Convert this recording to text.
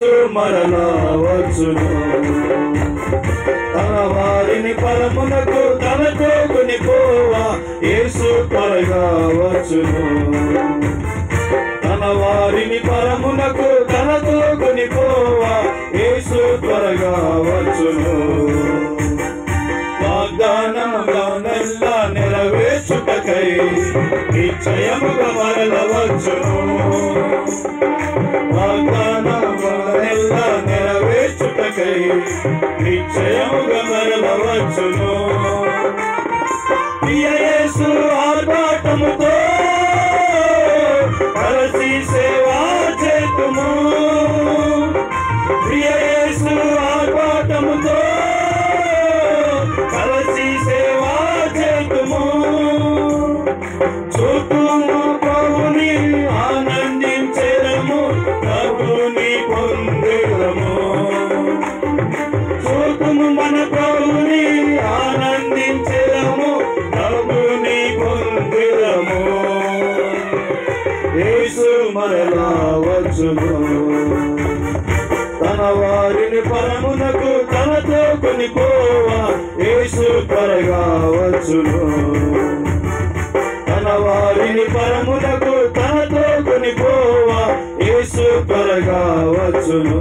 మరలా వచ్చును. తన వారిని పరమునకు తనతో కొనిపోవా యేసు త్వరగా వచ్చును. తన వారిని పరమునకు తనతో కొనిపోవా యేసు త్వరగా వచ్చును. వాగ్దానములనెల్లా నెరవేర్చుటకై నిశ్చయముగా మరల వచ్చును. వాగ్దానములనెల్లా నెరవేర్చుటకై నిశ్చయముగా మరల వచ్చును. ప్రియ యేసు ఆర్భాటముతో కలిసి సేవా చేతుము. ప్రియ యేసు ఆర్భాటముతో కలిసి సేవా చేతుము. చూతుము ప్రభుని ఆనందించెదము, ప్రభుని పొందెదము. చూతుము మన ప్రభుని ఆనందించెదము, ప్రభుని పొందెదము. యేసు మరలా వచ్చును. తన వారిని పరమునకు తనతో కొనిపోవా యేసు త్వరగా వచ్చును. తన వారిని పరమునకు తనతో కొనిపోవా యేసు త్వరగా వచ్చును.